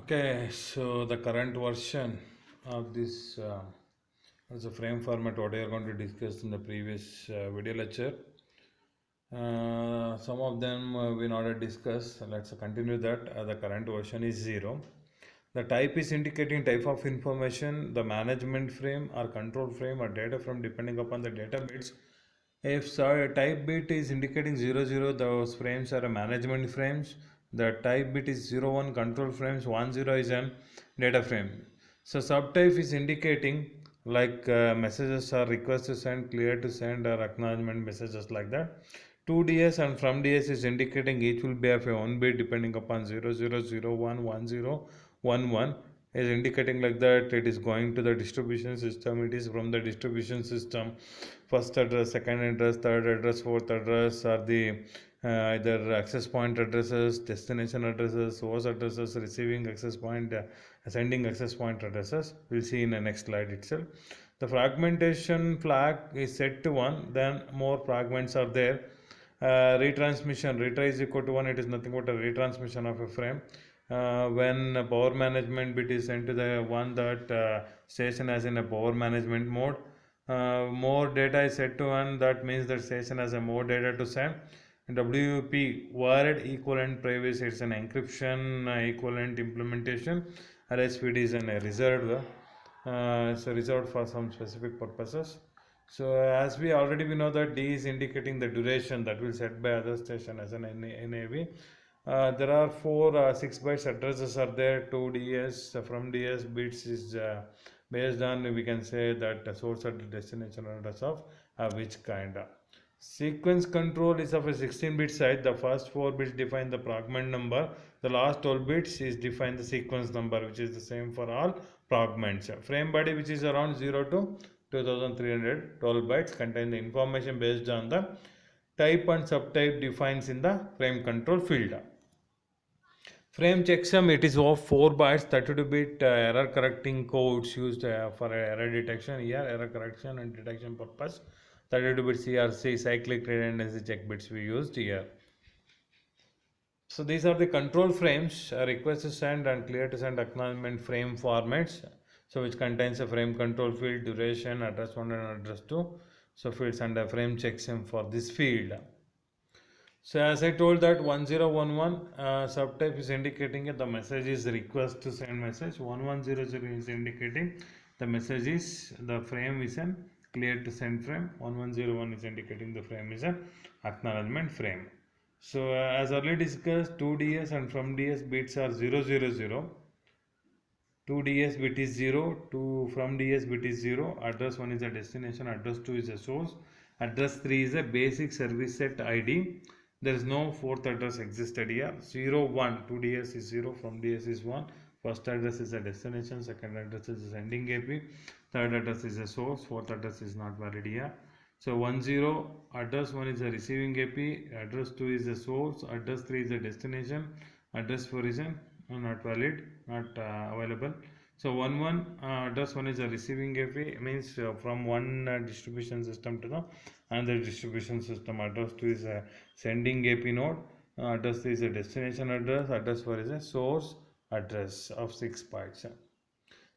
Okay, so the current version of this is a frame format what we are going to discuss in the previous video lecture. Some of them we not yet discussed. Let's continue that. The current version is 0. The type is indicating type of information, the management frame or control frame or data frame depending upon the data bits. If type bit is indicating 00, those frames are management frames. The type bit is 01, control frames. 10 is an data frame. So subtype is indicating like messages are request to send, clear to send, or acknowledgement messages like that. 2ds and from ds is indicating each will be of a 1 bit depending upon 0001 1011 is indicating like that it is going to the distribution system. It is from the distribution system. First address, second address, third address, fourth address are the either access point addresses, destination addresses, source addresses, receiving access point, sending access point addresses. We'll see in the next slide itself. The fragmentation flag is set to 1, then more fragments are there. Retransmission, retry is equal to 1, it is nothing but a retransmission of a frame. When a power management bit is sent to the one that station as in a power management mode, more data is set to 1, that means that station has a more data to send. WP, word equivalent privacy, it's an encryption equivalent implementation. RSVD is a reserved, it's reserved for some specific purposes. So as we know that D is indicating the duration that will set by other station as an NAV. There are 6 bytes addresses are there. 2DS from DS bits is based on, we can say that source address, destination address of which kind. Sequence control is of a 16-bit size. The first 4 bits define the fragment number. The last 12 bits is define the sequence number, which is the same for all fragments. Frame body, which is around 0 to 2312 bytes, contain the information based on the type and subtype defines in the frame control field. Frame checksum, it is of 4 bytes, 32-bit error correcting codes used for error detection. Here, error correction and detection purpose. 32-bit CRC, cyclic redundancy check bits we used here. So these are the control frames, request to send and clear to send acknowledgement frame formats. So which contains a frame control field, duration, address 1 and address 2. So fields and a frame checksum for this field. So as I told that 1011 subtype is indicating the message is request to send message. 1100 is indicating the message is the frame is an clear to send frame. 1101 is indicating the frame is an acknowledgement frame. So as earlier discussed, 2DS and from DS bits are 000. 2DS bit is 0, from DS bit is 0, address 1 is a destination, address 2 is a source, address 3 is a basic service set ID. There is no fourth address existed here. 0, 1, 2DS is 0, from DS is 1, first address is a destination, second address is a sending AP, third address is a source, fourth address is not valid here. So 10, address 1 is a receiving AP, address 2 is a source, address 3 is a destination, address 4 is a not valid, not available. So 11 address 1 is a receiving AP, means from one distribution system to the another distribution system. Address 2 is a sending AP node, address 3 is a destination address, address 4 is a source address of 6 bytes.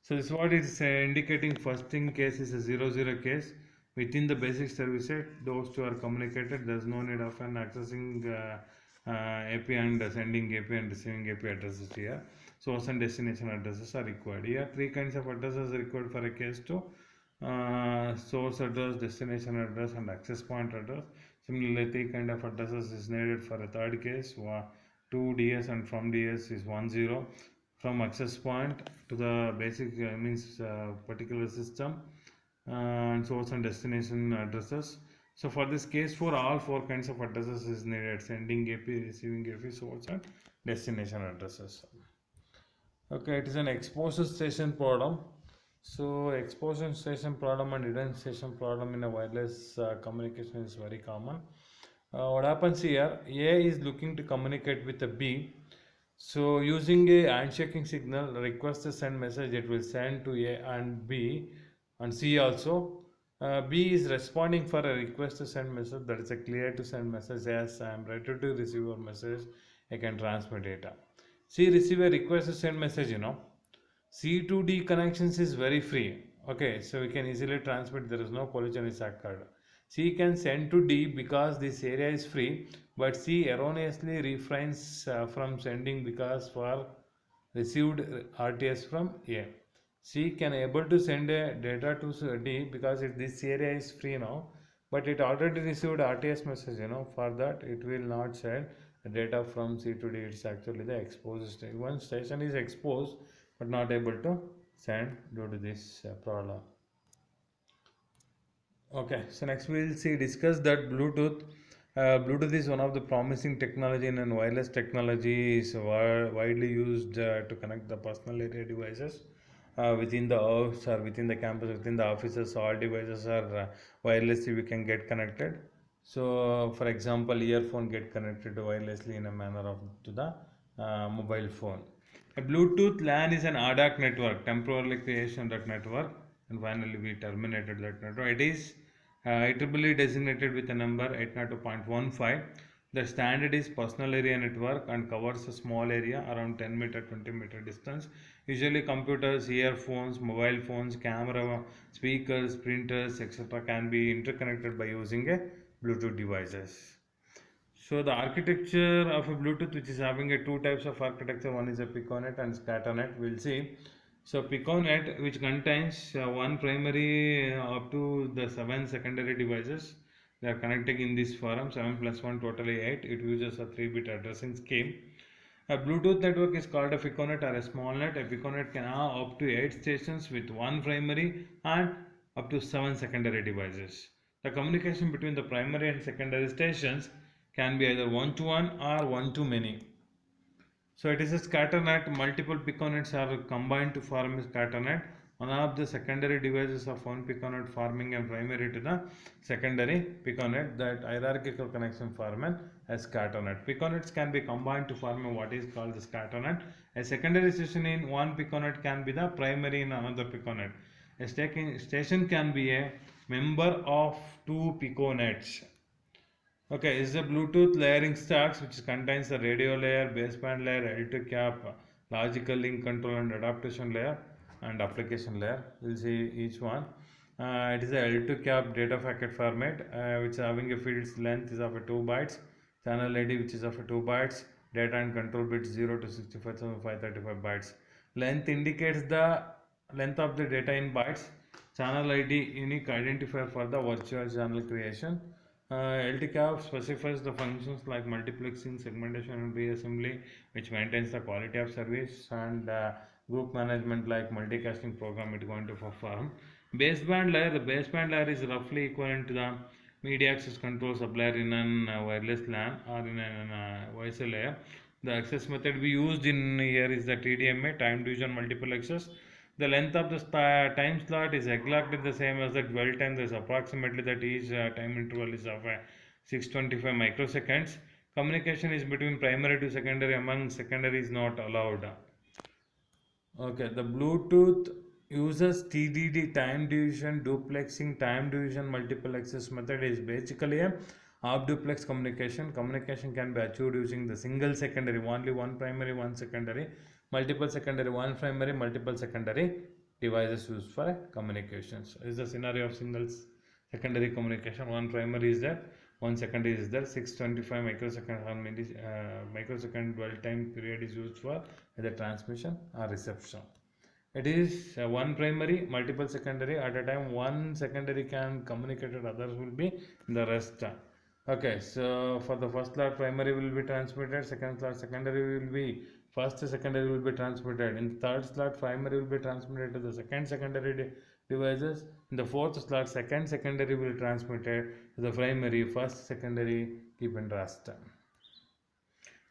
So this is what it is indicating. First in case is a 00 case. Within the basic service set, those two are communicated. There is no need of an accessing AP and sending AP and receiving AP addresses here. Source and destination addresses are required. Here, 3 kinds of addresses are required for a case 2. Source address, destination address, and access point address. Similarly, 3 kind of addresses is needed for a third case. 2 DS and from DS is 10. From access point to the basic means particular system and source and destination addresses. So for this case, for all 4 kinds of addresses is needed: sending AP, receiving AP, source and destination addresses. Okay, it is an exposure station problem. So exposure station problem and hidden station problem in a wireless communication is very common. What happens here, A is looking to communicate with a B. So using a handshaking signal, request to send message, it will send to A and B and C also. B is responding for a request to send message, that is a clear to send message. Yes, I am ready to receive your message, I can transmit data. C receive a request to send message, C to D connections is very free. Okay, so we can easily transmit, there is no collision is occurred. C can send to D because this area is free, but C erroneously refrains from sending because for received RTS from A. C can able to send a data to D because this area is free now, but it already received RTS message, for that it will not send data from C to D. It's actually the exposed station. One station is exposed but not able to send due to this problem. Okay, so next we will see discuss that Bluetooth. Bluetooth is one of the promising technology and wireless technology is widely used to connect the personal area devices within the house or within the campus, within the offices. All devices are wirelessly we can get connected. So, for example, earphone get connected wirelessly in a manner of to the mobile phone. A Bluetooth LAN is an ADAC network, temporarily creation that network, and finally we terminated that network. It is IEEE designated with a number 802.15. The standard is personal area network and covers a small area around 10 meter 20 meter distance. Usually computers, earphones, mobile phones, camera, speakers, printers, etc. can be interconnected by using a Bluetooth devices. So the architecture of a Bluetooth, which is having a two types of architecture, one is a Piconet and Scatternet. We'll see. So Piconet, which contains one primary up to the 7 secondary devices. They are connecting in this forum 7 plus 1 totally 8. It uses a 3-bit addressing scheme. A Bluetooth network is called a Piconet or a small net. A Piconet can have up to 8 stations with one primary and up to 7 secondary devices. The communication between the primary and secondary stations can be either one to one or one to many. So it is a scatter net. Multiple piconets are combined to form a scatter net. One of the secondary devices of one piconet forming a primary to the secondary piconet. That hierarchical connection form a scatter net. Piconets can be combined to form a what is called the scatter net. A secondary station in one piconet can be the primary in another piconet. A station can be a member of two piconets. Okay, is the Bluetooth layering stacks which contains the radio layer, baseband layer, L2 cap, logical link control and adaptation layer and application layer. We'll see each one. It is a L2 cap data packet format which is having a field's length is of a 2 bytes, channel ID which is of a 2 bytes, data and control bits 0 to 65,535 bytes. Length indicates the length of the data in bytes. Channel ID unique identifier for the virtual channel creation. LTCAP specifies the functions like multiplexing, segmentation, and reassembly, which maintains the quality of service, and group management like multicasting program it going to perform. Baseband layer, the baseband layer is roughly equivalent to the media access control supplier in an wireless LAN or in an VoIP layer. The access method we used in here is the TDMA, time division multiple access. The length of the time slot is exactly the same as the dwell time. There is approximately that each time interval is of 625 microseconds. Communication is between primary to secondary. Among secondary is not allowed. Okay, the Bluetooth uses TDD, time division duplexing. Time division multiple access method is basically a half duplex communication. Communication can be achieved using the single secondary, only one primary, one secondary, multiple secondary, one primary, multiple secondary devices used for communications. This is the scenario of single secondary communication. One primary is there, one secondary is there. 625 microsecond or microsecond dwell time period is used for either transmission or reception. It is one primary, multiple secondary. At a time, one secondary can communicate and others will be in the rest. Okay, so for the first slot, primary will be transmitted. Second slot, secondary will be first secondary will be transmitted. In third slot, primary will be transmitted to the second secondary devices. In the fourth slot, second secondary will be transmitted to the primary. First secondary keep in rest.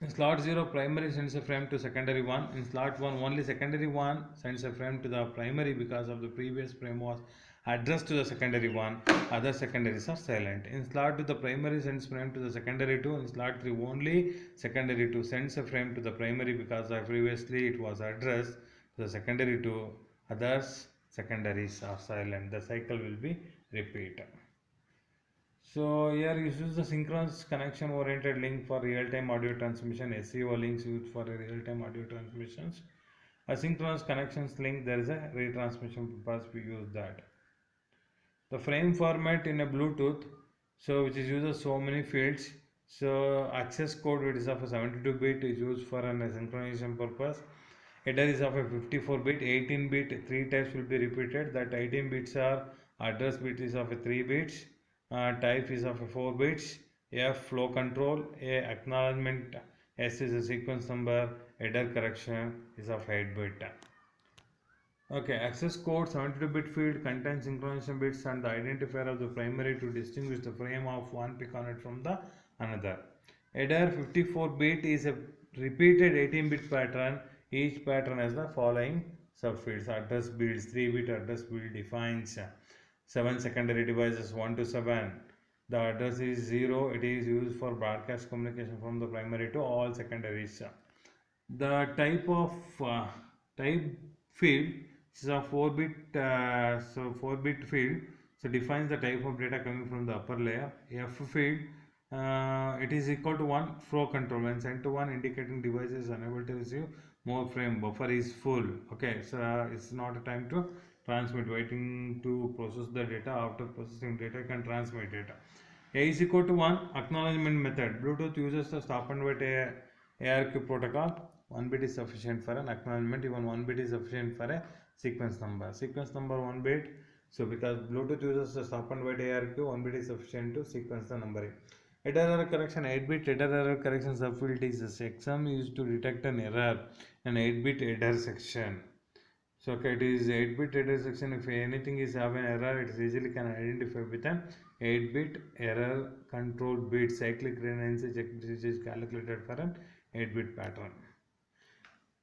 In slot 0, primary sends a frame to secondary 1. In slot 1, only secondary 1 sends a frame to the primary because of the previous frame was addressed to the secondary 1. Other secondaries are silent. In slot 2, the primary sends frame to the secondary 2. In slot 3, only secondary 2 sends a frame to the primary because previously it was addressed to the secondary 2. Others secondaries are silent. The cycle will be repeated. So here you use the synchronous connection oriented link for real-time audio transmission. SCO links used for real-time audio transmissions. Asynchronous connections link, there is a retransmission purpose, we use that. The frame format in a Bluetooth, so which is uses so many fields. So access code, which is of a 72 bit, is used for an synchronization purpose. Header is of a 54 bit, 18 bit, 3 types will be repeated. That 18 bits are address bit is of a 3 bits, type is of a 4 bits, F flow control, A acknowledgement, S is a sequence number, header correction is of 8 bit. Okay, access code 72-bit field contains synchronization bits and the identifier of the primary to distinguish the frame of one piconet from the another. Header 54-bit is a repeated 18-bit pattern. Each pattern has the following subfields. Address builds 3-bit address build defines 7 secondary devices 1 to 7. The address is 0. It is used for broadcast communication from the primary to all secondaries. The type field is a 4-bit 4-bit field, so defines the type of data coming from the upper layer. F field, it is equal to 1 flow control. When sent to 1, indicating device is unable to receive more frame, buffer is full. Okay, so it's not a time to transmit, waiting to process the data. After processing data, you can transmit data. A is equal to 1 acknowledgement method. Bluetooth uses the stop and wait ARQ protocol. 1 bit is sufficient for an acknowledgement, even 1 bit is sufficient for a sequence number. Sequence number 1 bit. So because Bluetooth uses the stop and wait ARQ, 1 bit is sufficient to sequence the numbering. Header error correction, 8-bit header error correction subfield is a checksum used to detect an error, an 8-bit header section. So okay, it is 8-bit header section. If anything is have an error, it is easily can identify with an 8-bit error control bit. Cyclic redundancy check, which is calculated for an 8-bit pattern.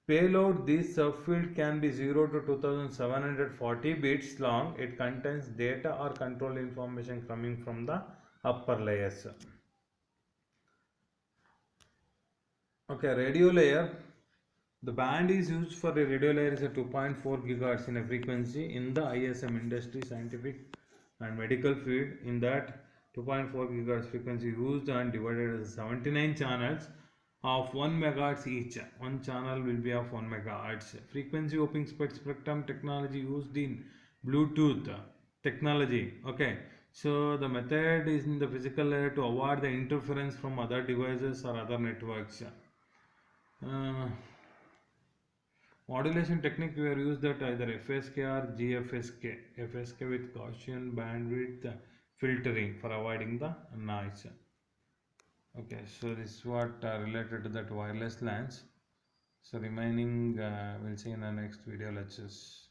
Payload, this subfield can be 0 to 2740 bits long. It contains data or control information coming from the upper layers. Okay, radio layer. The band is used for a radio layer is a 2.4 gigahertz in a frequency in the ISM industry, scientific and medical field. In that 2.4 gigahertz frequency used and divided as 79 channels of 1 megahertz each. One channel will be of 1 megahertz. Frequency open spectrum technology used in Bluetooth technology. Okay, so the method is in the physical layer to avoid the interference from other devices or other networks. Modulation technique, we are used that either FSK or GFSK. FSK with Gaussian bandwidth filtering for avoiding the noise. Okay, so this is what related to that wireless LANs. So remaining we'll see in the next video lectures.